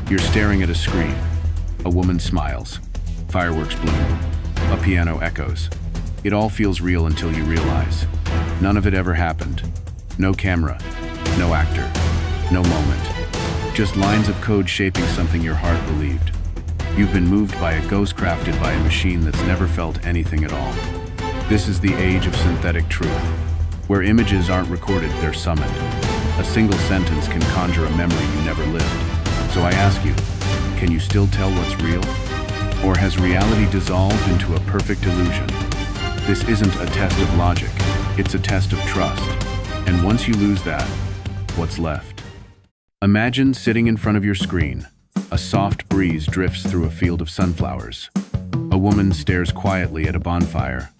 You're staring at a screen. A woman smiles. Fireworks bloom. A piano echoes. It all feels real until you realize none of it ever happened. No camera, no actor, no moment. Just lines of code shaping something your heart believed. You've been moved by a ghost crafted by a machine that's never felt anything at all. This is the age of synthetic truth, where images aren't recorded, they're summoned. A single sentence can conjure a memory you never lived. So I ask you, can you still tell what's real? Or has reality dissolved into a perfect illusion? This isn't a test of logic, it's a test of trust. And once you lose that, what's left? Imagine sitting in front of your screen. A soft breeze drifts through a field of sunflowers. A woman stares quietly at a bonfire.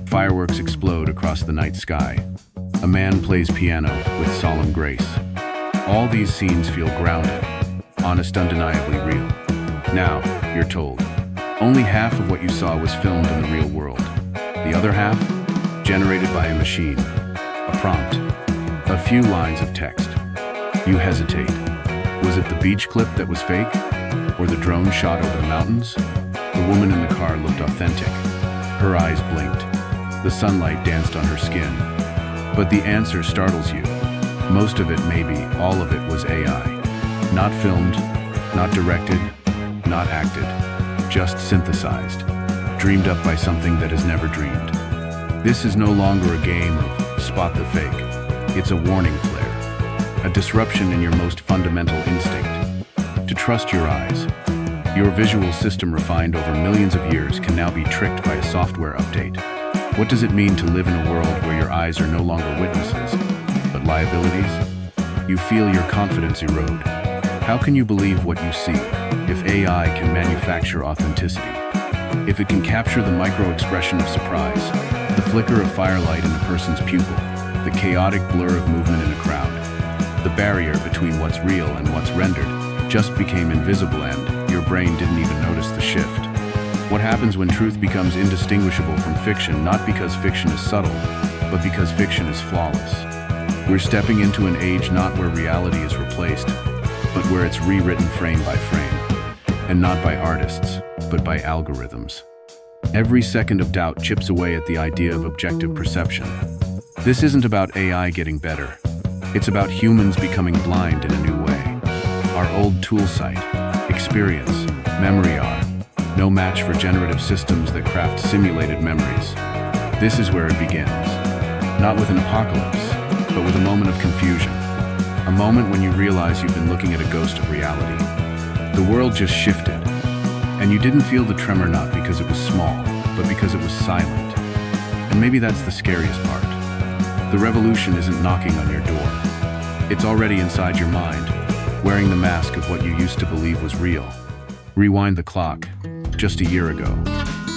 Fireworks explode across the night sky. A man plays piano with solemn grace. All these scenes feel grounded, honest, undeniably real. Now, you're told, only half of what you saw was filmed in the real world. The other half, generated by a machine. A prompt. A few lines of text. You hesitate. Was it the beach clip that was fake? Or the drone shot over the mountains? The woman in the car looked authentic. Her eyes blinked. The sunlight danced on her skin. But the answer startles you. Most of it, maybe all of it, was AI. Not filmed, not directed, not acted. Just synthesized. Dreamed up by something that has never dreamed. This is no longer a game of spot the fake. It's a warning flare. A disruption in your most fundamental instinct. To trust your eyes. Your visual system, refined over millions of years, can now be tricked by a software update. What does it mean to live in a world where your eyes are no longer witnesses, but liabilities? You feel your confidence erode. How can you believe what you see if AI can manufacture authenticity? If it can capture the micro-expression of surprise, the flicker of firelight in a person's pupil, the chaotic blur of movement in a crowd, the barrier between what's real and what's rendered just became invisible and your brain didn't even notice the shift. What happens when truth becomes indistinguishable from fiction, not because fiction is subtle, but because fiction is flawless? We're stepping into an age not where reality is replaced, but where it's rewritten frame by frame. And not by artists, but by algorithms. Every second of doubt chips away at the idea of objective perception. This isn't about AI getting better. It's about humans becoming blind in a new way. Our old tool sight, experience, memory are no match for generative systems that craft simulated memories. This is where it begins. Not with an apocalypse, but with a moment of confusion. A moment when you realize you've been looking at a ghost of reality. The world just shifted, and you didn't feel the tremor, not because it was small, but because it was silent. And maybe that's the scariest part. The revolution isn't knocking on your door. It's already inside your mind, wearing the mask of what you used to believe was real. Rewind the clock. Just a year ago,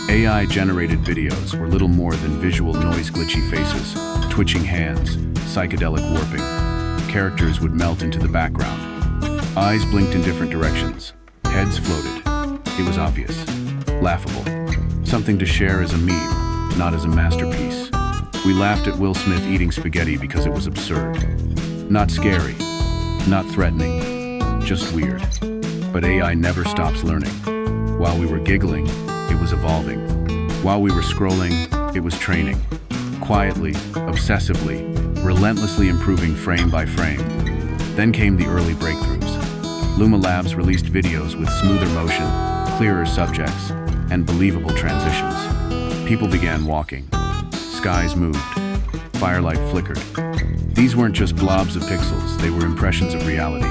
AI-generated videos were little more than visual noise, glitchy faces, twitching hands, psychedelic warping. Characters would melt into the background. Eyes blinked in different directions. Heads floated. It was obvious. Laughable. Something to share as a meme, not as a masterpiece. We laughed at Will Smith eating spaghetti because it was absurd. Not scary. Not threatening. Just weird. But AI never stops learning. While we were giggling, it was evolving. While we were scrolling, it was training. Quietly, obsessively, relentlessly improving frame by frame. Then came the early breakthroughs. Luma Labs released videos with smoother motion, clearer subjects, and believable transitions. People began walking. Skies moved. Firelight flickered. These weren't just blobs of pixels, they were impressions of reality.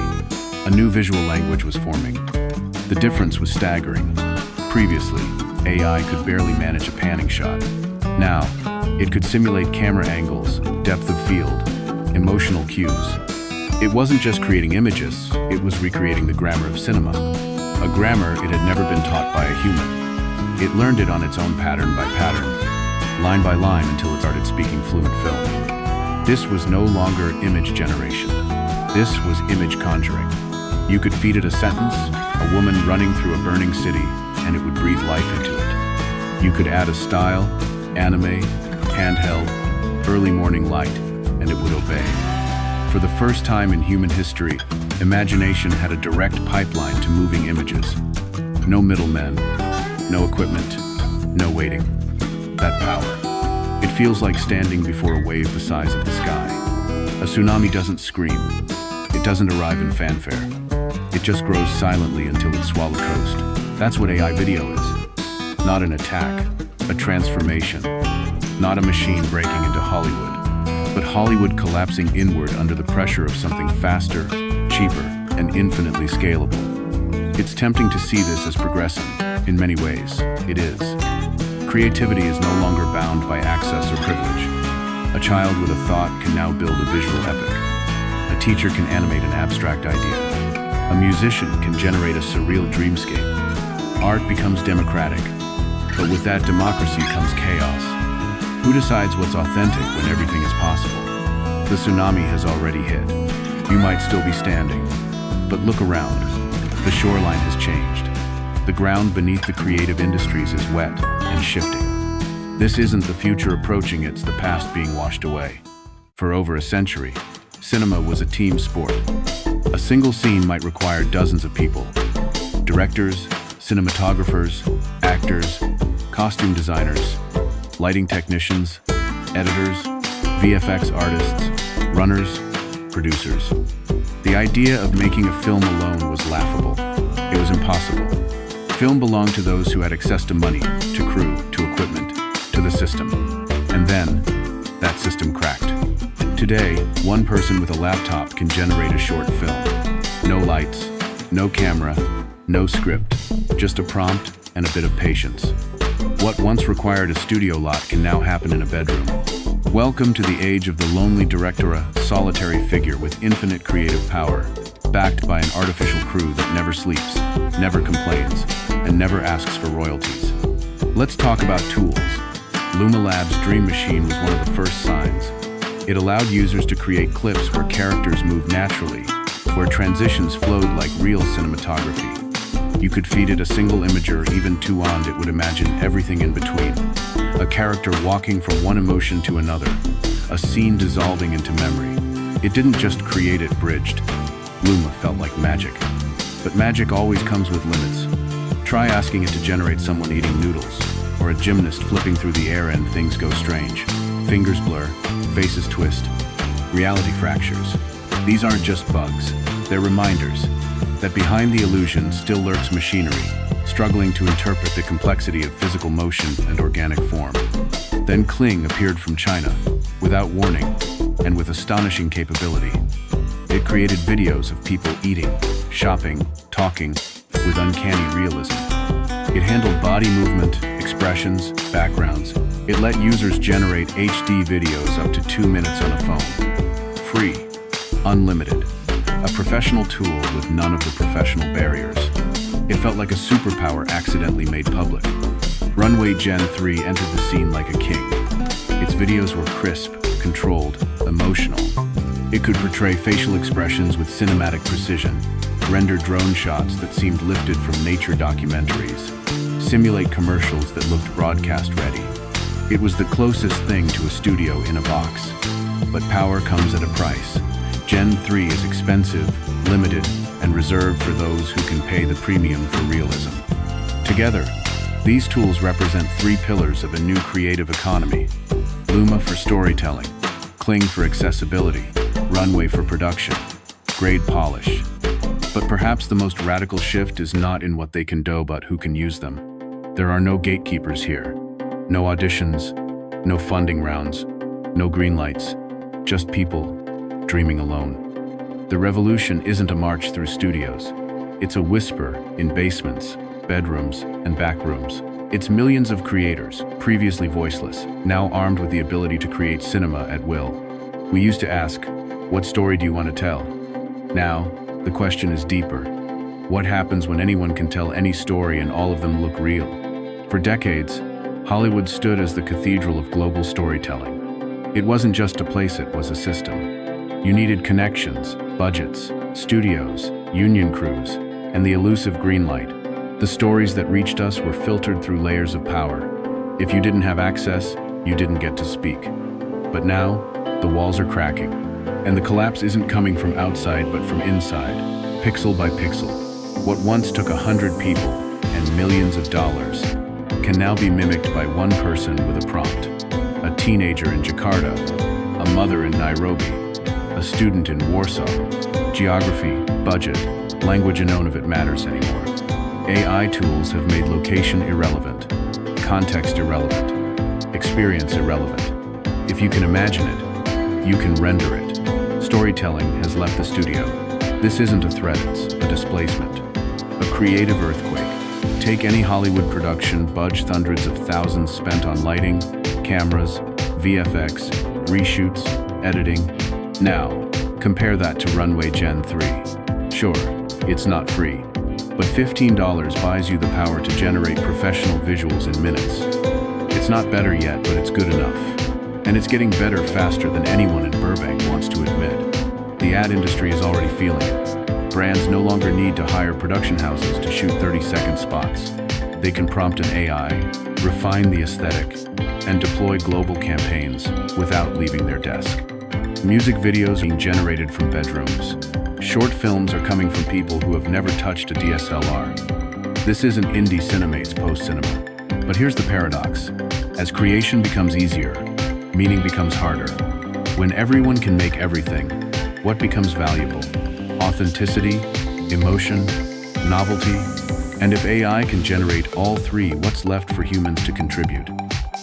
A new visual language was forming. The difference was staggering. Previously, AI could barely manage a panning shot. Now, it could simulate camera angles, depth of field, emotional cues. It wasn't just creating images, it was recreating the grammar of cinema. A grammar it had never been taught by a human. It learned it on its own, pattern by pattern, line by line, until it started speaking fluent film. This was no longer image generation. This was image conjuring. You could feed it a sentence, a woman running through a burning city, and it would breathe life into it. You could add a style, anime, handheld, early morning light, and it would obey. For the first time in human history, Imagination had a direct pipeline to moving images. No middlemen, no equipment, no waiting. That power. It feels like standing before a wave the size of the sky. A tsunami doesn't scream. It doesn't arrive in fanfare. It just grows silently until it swallows coast. That's what AI video is. Not an attack, a transformation. Not a machine breaking into Hollywood, but Hollywood collapsing inward under the pressure of something faster, cheaper, and infinitely scalable. It's tempting to see this as progressive. In many ways, it is. Creativity is no longer bound by access or privilege. A child with a thought can now build a visual epic. A teacher can animate an abstract idea. A musician can generate a surreal dreamscape. Art becomes democratic, but with that democracy comes chaos. Who decides what's authentic when everything is possible? The tsunami has already hit. You might still be standing, but look around. The shoreline has changed. The ground beneath the creative industries is wet and shifting. This isn't the future approaching, it's the past being washed away. For over a century, cinema was a team sport. A single scene might require dozens of people. Directors, cinematographers, actors, costume designers, lighting technicians, editors, VFX artists, runners, producers. The idea of making a film alone was laughable. It was impossible. Film belonged to those who had access to money, to crew, to equipment, to the system. And then, that system cracked. Today, one person with a laptop can generate a short film. No lights, no camera, no script, just a prompt and a bit of patience. What once required a studio lot can now happen in a bedroom. Welcome to the age of the lonely director, a solitary figure with infinite creative power, backed by an artificial crew that never sleeps, never complains, and never asks for royalties. Let's talk about tools. Luma Labs' Dream Machine was one of the first signs. It allowed users to create clips where characters moved naturally, where transitions flowed like real cinematography. You could feed it a single image, or even two, and it would imagine everything in between. A character walking from one emotion to another, a scene dissolving into memory. It didn't just create, it bridged. Luma felt like magic. But magic always comes with limits. Try asking it to generate someone eating noodles, or a gymnast flipping through the air and things go strange. Fingers blur, faces twist, reality fractures. These aren't just bugs, they're reminders that behind the illusion still lurks machinery, struggling to interpret the complexity of physical motion and organic form. Then Kling appeared from China, without warning, and with astonishing capability. It created videos of people eating, shopping, talking, with uncanny realism. It handled body movement, expressions, backgrounds. It let users generate HD videos up to 2 minutes on a phone. Free, unlimited. A professional tool with none of the professional barriers. It felt like a superpower accidentally made public. Runway Gen 3 entered the scene like a king. Its videos were crisp, controlled, emotional. It could portray facial expressions with cinematic precision, render drone shots that seemed lifted from nature documentaries, simulate commercials that looked broadcast ready. It was the closest thing to a studio in a box. But power comes at a price. Gen 3 is expensive, limited, and reserved for those who can pay the premium for realism. Together, these tools represent 3 pillars of a new creative economy. Luma for storytelling, Kling for accessibility, Runway for production, grade polish. But perhaps the most radical shift is not in what they can do, but who can use them. There are no gatekeepers here. No auditions, no funding rounds, no green lights, just people dreaming alone. The revolution isn't a march through studios. It's a whisper in basements, bedrooms, and back rooms. It's millions of creators, previously voiceless, now armed with the ability to create cinema at will. We used to ask, what story do you want to tell? Now, the question is deeper. What happens when anyone can tell any story and all of them look real? For decades, Hollywood stood as the cathedral of global storytelling. It wasn't just a place, it was a system. You needed connections, budgets, studios, union crews, and the elusive green light. The stories that reached us were filtered through layers of power. If you didn't have access, you didn't get to speak. But now, the walls are cracking. And the collapse isn't coming from outside, but from inside. pixel by pixel. What once took 100 people and millions of dollars can now be mimicked by one person with a prompt. A teenager in Jakarta, a mother in Nairobi, a student in Warsaw. Geography, budget, language, and none of it matters anymore. AI tools have made location irrelevant, context irrelevant, experience irrelevant. If you can imagine it, you can render it. Storytelling has left the studio. This isn't a threat, it's a displacement. A creative earthquake. Take any Hollywood production, budge hundreds of thousands spent on lighting, cameras, VFX, reshoots, editing. Now, compare that to Runway Gen 3. Sure, it's not free, but $15 buys you the power to generate professional visuals in minutes. It's not better yet, but it's good enough. And it's getting better faster than anyone in Burbank wants to admit. The ad industry is already feeling it. Brands no longer need to hire production houses to shoot 30-second spots. They can prompt an AI, refine the aesthetic, and deploy global campaigns without leaving their desk. Music videos being generated from bedrooms. Short films are coming from people who have never touched a DSLR. This isn't indie cinemates post-cinema. But here's the paradox. As creation becomes easier, meaning becomes harder. When everyone can make everything, what becomes valuable? Authenticity, emotion, novelty? And if AI can generate all three, what's left for humans to contribute?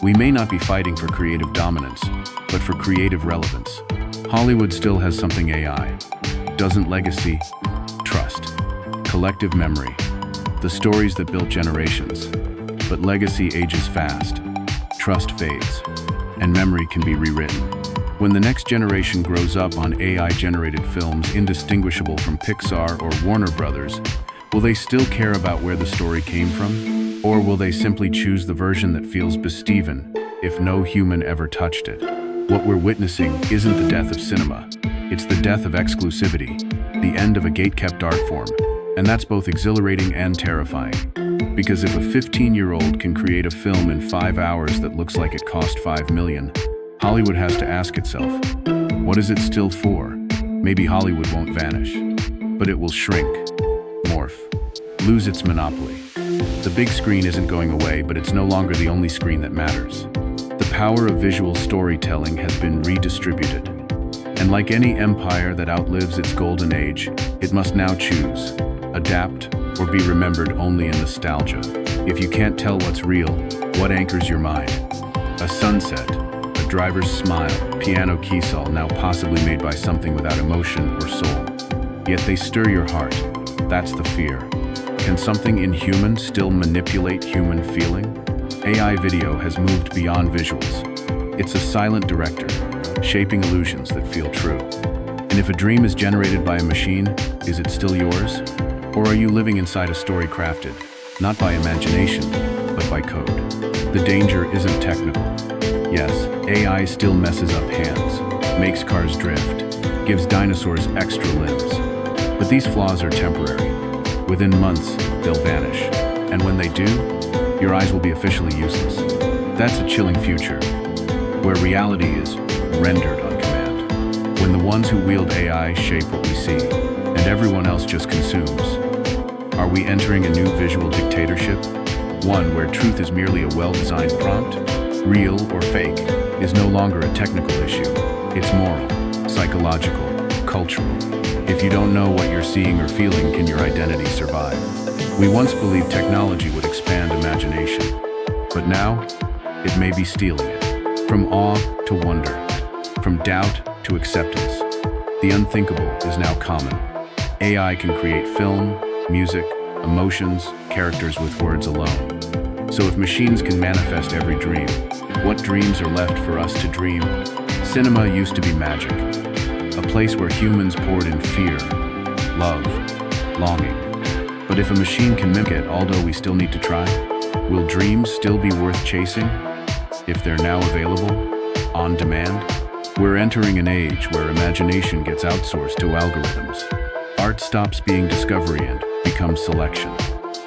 We may not be fighting for creative dominance, but for creative relevance. Hollywood still has something AI doesn't: legacy, trust, collective memory, the stories that built generations. But legacy ages fast, trust fades, and memory can be rewritten. When the next generation grows up on AI-generated films indistinguishable from Pixar or Warner Brothers, will they still care about where the story came from? Or will they simply choose the version that feels besteven, if no human ever touched it? What we're witnessing isn't the death of cinema. It's the death of exclusivity, the end of a gate-kept art form. And that's both exhilarating and terrifying. Because if a 15-year-old can create a film in 5 hours that looks like it cost $5 million, Hollywood has to ask itself, what is it still for? Maybe Hollywood won't vanish, but it will shrink, morph, lose its monopoly. The big screen isn't going away, but it's no longer the only screen that matters. The power of visual storytelling has been redistributed. And like any empire that outlives its golden age, it must now choose, adapt, or be remembered only in nostalgia. If you can't tell what's real, what anchors your mind? A sunset, a driver's smile, piano key saw now possibly made by something without emotion or soul. Yet they stir your heart. That's the fear. Can something inhuman still manipulate human feeling? AI video has moved beyond visuals. It's a silent director, shaping illusions that feel true. And if a dream is generated by a machine, is it still yours? Or are you living inside a story crafted, not by imagination, but by code? The danger isn't technical. Yes, AI still messes up hands, makes cars drift, gives dinosaurs extra limbs. But these flaws are temporary. Within months, they'll vanish. And when they do, your eyes will be officially useless. That's a chilling future, where reality is rendered on command. When the ones who wield AI shape what we see, and everyone else just consumes. Are we entering a new visual dictatorship? One where truth is merely a well-designed prompt? Real or fake is no longer a technical issue. It's moral, psychological, cultural. If you don't know what you're seeing or feeling, can your identity survive? We once believed technology would expand imagination, but now it may be stealing it. From awe to wonder, from doubt to acceptance, the unthinkable is now common. AI can create film, music, emotions, characters with words alone. So if machines can manifest every dream, what dreams are left for us to dream? Cinema used to be magic, a place where humans poured in fear, love, longing. But if a machine can mimic it, although we still need to try, will dreams still be worth chasing? If they're now available, on demand? We're entering an age where imagination gets outsourced to algorithms. Art stops being discovery and becomes selection.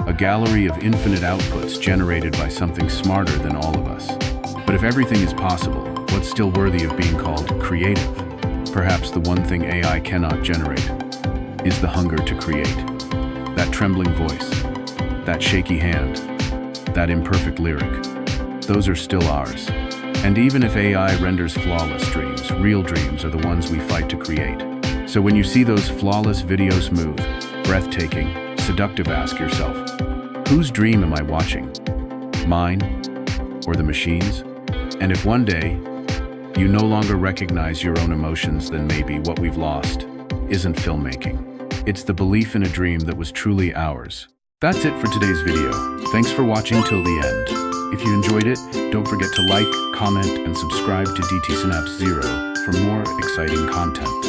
A gallery of infinite outputs generated by something smarter than all of us. But if everything is possible, what's still worthy of being called creative? Perhaps the one thing AI cannot generate. is the hunger to create. That trembling voice, that shaky hand, that imperfect lyric, those are still ours. And even if AI renders flawless dreams, real dreams are the ones we fight to create. So when you see those flawless videos, smooth, breathtaking, seductive, ask yourself, whose dream am I watching? Mine or the machine's? And if one day you no longer recognize your own emotions, then maybe what we've lost isn't filmmaking. It's the belief in a dream that was truly ours. That's it for today's video. Thanks for watching till the end. If you enjoyed it, don't forget to like, comment, and subscribe to DT Synapse Zero for more exciting content.